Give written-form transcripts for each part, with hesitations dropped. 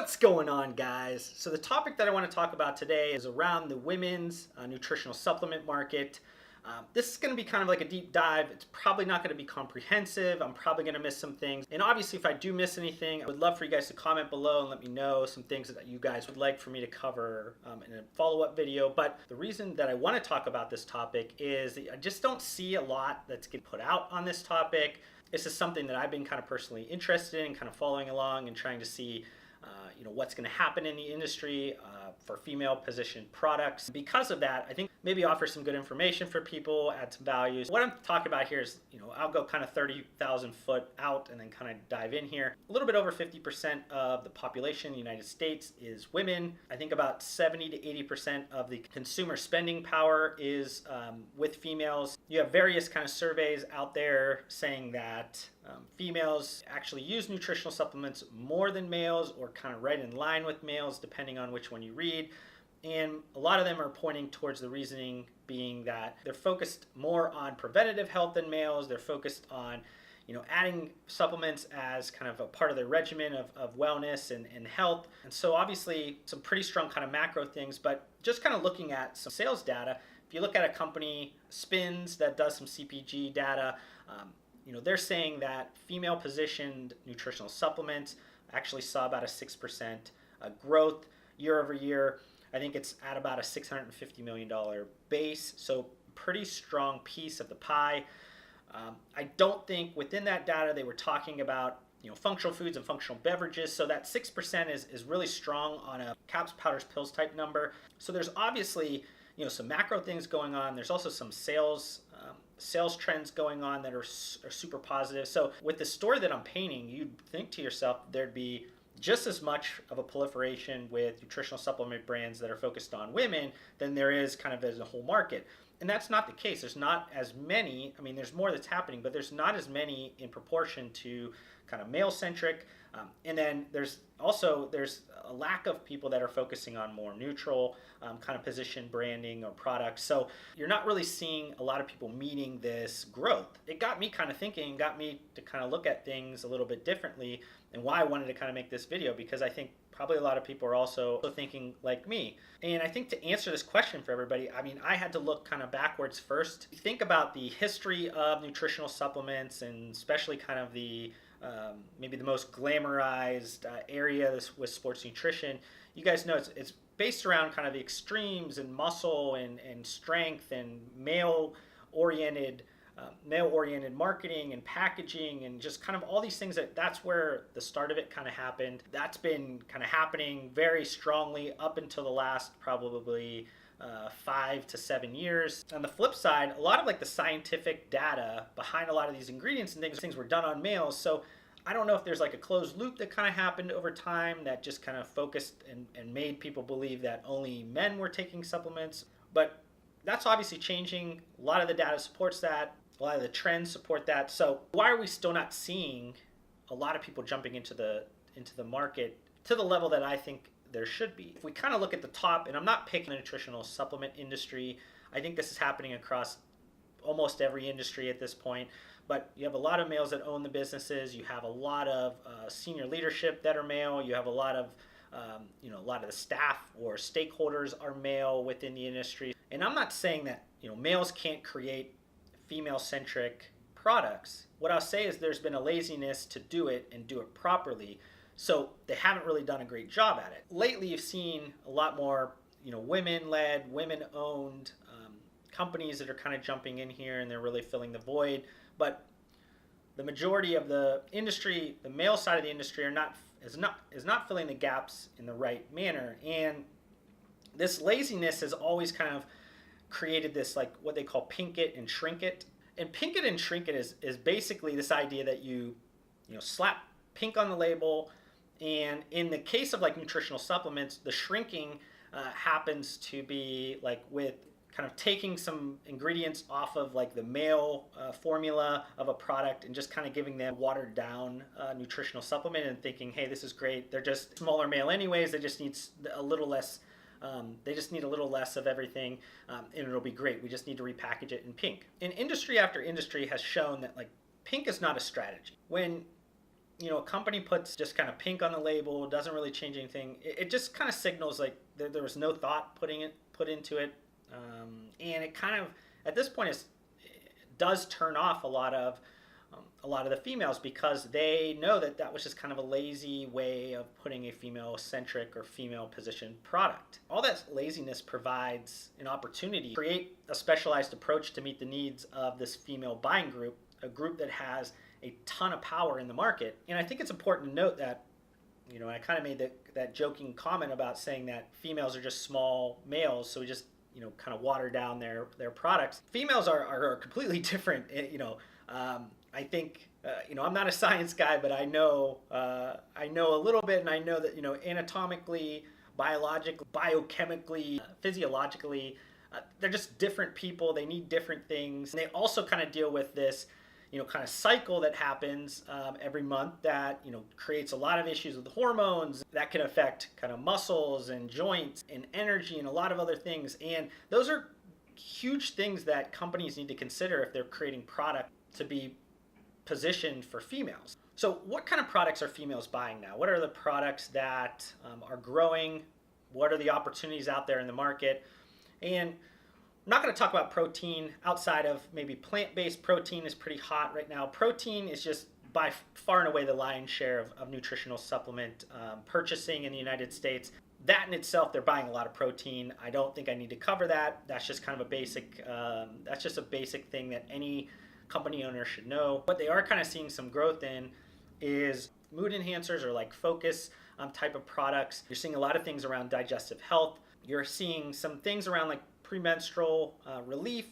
What's going on, guys? So the topic that I want to talk about today is around the women's nutritional supplement market. This is going to be kind of like a deep dive. It's probably not going to be comprehensive. I'm probably going to miss some things. And obviously, if I do miss anything, I would love for you guys to comment below and let me know some things that you guys would like for me to cover in a follow-up video. But the reason that I want to talk about this topic is that I just don't see a lot that's getting put out on this topic. This is something that I've been kind of personally interested in, kind of following along and trying to see what's going to happen in the industry for female positioned products. Because of that, I think maybe offer some good information for people, add some values. What I'm talking about here is, I'll go kind of 30,000 foot out and then kind of dive in here. A little bit over 50% of the population in the United States is women. I think about 70 to 80% of the consumer spending power is with females. You have various kind of surveys out there saying that females actually use nutritional supplements more than males, or kind of right in line with males, depending on which one you read. And a lot of them are pointing towards the reasoning being that they're focused more on preventative health than males. They're focused on adding supplements as kind of a part of their regimen of wellness and health. And so obviously some pretty strong kind of macro things, but just kind of looking at some sales data. If you look at a company, Spins, that does some CPG data, they're saying that female positioned nutritional supplements actually saw about a 6% growth year over year. I think it's at about a $650 million base, so pretty strong piece of the pie. I don't think within that data they were talking about functional foods and functional beverages, so that 6% is really strong on a caps, powders, pills type number. So there's obviously some macro things going on. There's also some sales trends going on that are super positive. So with the story that I'm painting, you'd think to yourself there'd be just as much of a proliferation with nutritional supplement brands that are focused on women than there is kind of as a whole market. And that's not the case. There's not as many. I mean, there's more that's happening, but there's not as many in proportion to kind of male-centric. And then there's a lack of people that are focusing on more neutral kind of position branding or products. So you're not really seeing a lot of people meeting this growth. It got me kind of thinking, got me to kind of look at things a little bit differently, and why I wanted to kind of make this video, because I think probably a lot of people are also thinking like me. And I think to answer this question for everybody, I had to look kind of backwards first. Think about the history of nutritional supplements, and especially kind of the maybe the most glamorized area with sports nutrition. You guys know it's based around kind of the extremes and muscle and strength and male-oriented marketing and packaging, and just kind of all these things. That's where the start of it kind of happened. That's been kind of happening very strongly up until the last probably 5 to 7 years. On the flip side, a lot of like the scientific data behind a lot of these ingredients and things were done on males. So I don't know if there's like a closed loop that kind of happened over time that just kind of focused and made people believe that only men were taking supplements. But that's obviously changing. A lot of the data supports that. A lot of the trends support that. So why are we still not seeing a lot of people jumping into the market to the level that I think there should be? If we kind of look at the top, and I'm not picking the nutritional supplement industry, I think this is happening across almost every industry at this point, but you have a lot of males that own the businesses. You have a lot of senior leadership that are male. You have a lot of a lot of the staff or stakeholders are male within the industry. And I'm not saying that males can't create female-centric products. What I'll say is there's been a laziness to do it and do it properly. So they haven't really done a great job at it. Lately, you've seen a lot more, women-led, women-owned companies that are kind of jumping in here, and they're really filling the void. But the majority of the industry, the male side of the industry, is not filling the gaps in the right manner. And this laziness has always kind of created this, like what they call pink it and shrink it. And pink it and shrink it is basically this idea that you slap pink on the label. And in the case of like nutritional supplements, the shrinking happens to be like with kind of taking some ingredients off of like the male formula of a product and just kind of giving them watered down nutritional supplement and thinking, hey, this is great. They're just smaller male anyways. They just need a little less. They just need a little less of everything, and it'll be great. We just need to repackage it in pink. And industry after industry has shown that like pink is not a strategy. When a company puts just kind of pink on the label, doesn't really change anything, it just kind of signals like there was no thought put into it, and it kind of at this point it does turn off a lot of the females, because they know that was just kind of a lazy way of putting a female-centric or female-positioned product. All that laziness provides an opportunity to create a specialized approach to meet the needs of this female buying group, a group that has a ton of power in the market. And I think it's important to note that, I kind of made that joking comment about saying that females are just small males, so we just, kind of water down their products. Females are completely different, I think, I'm not a science guy, but I know a little bit, and I know that, anatomically, biologically, biochemically, physiologically, they're just different people. They need different things. And they also kind of deal with this, kind of cycle that happens every month that, creates a lot of issues with hormones that can affect kind of muscles and joints and energy and a lot of other things. And those are huge things that companies need to consider if they're creating product to be positioned for females. So what kind of products are females buying now? What are the products that are growing? What are the opportunities out there in the market? And I'm not going to talk about protein outside of maybe plant-based protein is pretty hot right now. Protein is just by far and away the lion's share of nutritional supplement purchasing in the United States. That in itself, they're buying a lot of protein. I don't think I need to cover that. That's just kind of a basic, that's just a basic thing that any company owner should know. What they are kind of seeing some growth in is mood enhancers or like focus type of products. You're seeing a lot of things around digestive health. You're seeing some things around like premenstrual relief,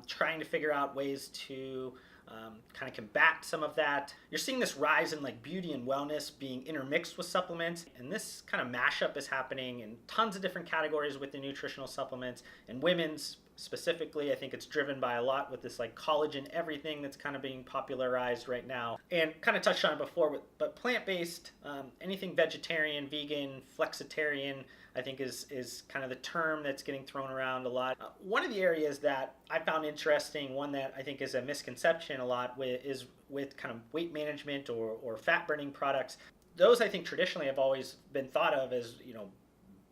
trying to figure out ways to kind of combat some of that. You're seeing this rise in like beauty and wellness being intermixed with supplements, and this kind of mashup is happening in tons of different categories with the nutritional supplements. And women's specifically, I think it's driven by a lot with this like collagen everything that's kind of being popularized right now. And kind of touched on it before, but plant-based, anything vegetarian, vegan, flexitarian, I think is kind of the term that's getting thrown around a lot. One of the areas that I found interesting, one that I think is a misconception a lot is with kind of weight management or fat burning products. Those I think traditionally have always been thought of as,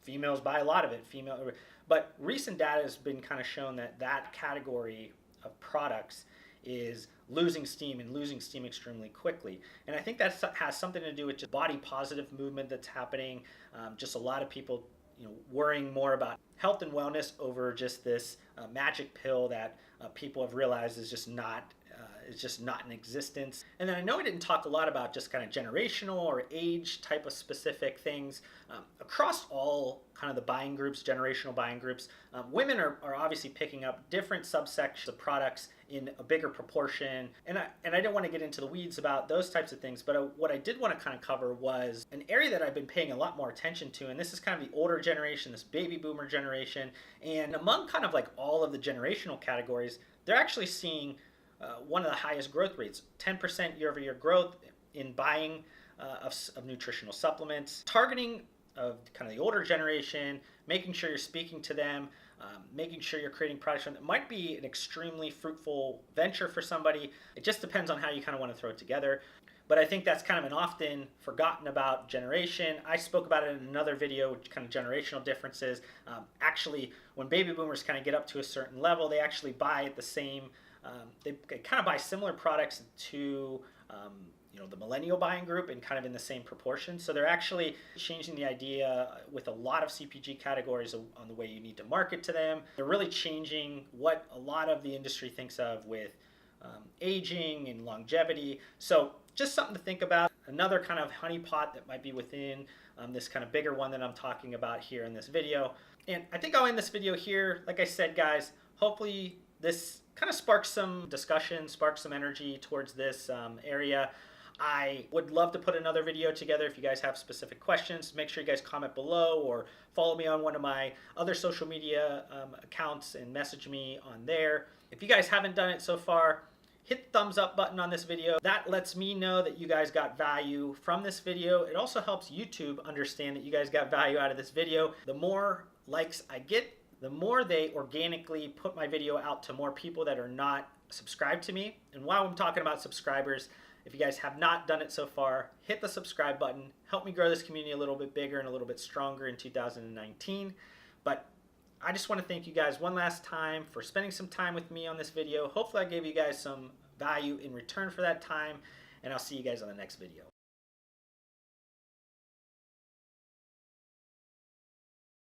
females buy a lot of it, but recent data has been kind of shown that category of products is losing steam extremely quickly. And I think that has something to do with just body positive movement that's happening. Just a lot of people, worrying more about health and wellness over just this magic pill that people have realized is just not in existence. And then I know I didn't talk a lot about just kind of generational or age type of specific things across all kind of the buying groups, generational buying groups. Women are obviously picking up different subsections of products in a bigger proportion. And I didn't want to get into the weeds about those types of things, but what I did want to kind of cover was an area that I've been paying a lot more attention to, and this is kind of the older generation, this baby boomer generation. And among kind of like all of the generational categories, they're actually seeing one of the highest growth rates, 10% year-over-year growth in buying of nutritional supplements, targeting of kind of the older generation, making sure you're speaking to them, making sure you're creating products that might be an extremely fruitful venture for somebody. It just depends on how you kind of want to throw it together. But I think that's kind of an often forgotten about generation. I spoke about it in another video, kind of generational differences. Actually, when baby boomers kind of get up to a certain level, they actually buy at the same they kind of buy similar products to the millennial buying group and kind of in the same proportion. So they're actually changing the idea with a lot of CPG categories on the way you need to market to them. They're really changing what a lot of the industry thinks of with aging and longevity. So just something to think about. Another kind of honeypot that might be within this kind of bigger one that I'm talking about here in this video. And I think I'll end this video here. Like I said, guys, hopefully this kind of sparks some discussion, sparks some energy towards this area. I would love to put another video together. If you guys have specific questions, make sure you guys comment below or follow me on one of my other social media accounts and message me on there. If you guys haven't done it so far, hit the thumbs up button on this video. That lets me know that you guys got value from this video. It also helps YouTube understand that you guys got value out of this video. The more likes I get, the more they organically put my video out to more people that are not subscribed to me. And while I'm talking about subscribers, If you guys have not done it so far, hit the subscribe button. Help me grow this community a little bit bigger and a little bit stronger in 2019. But I just want to thank you guys one last time for spending some time with me on this video. Hopefully I gave you guys some value in return for that time, and I'll see you guys on the next video.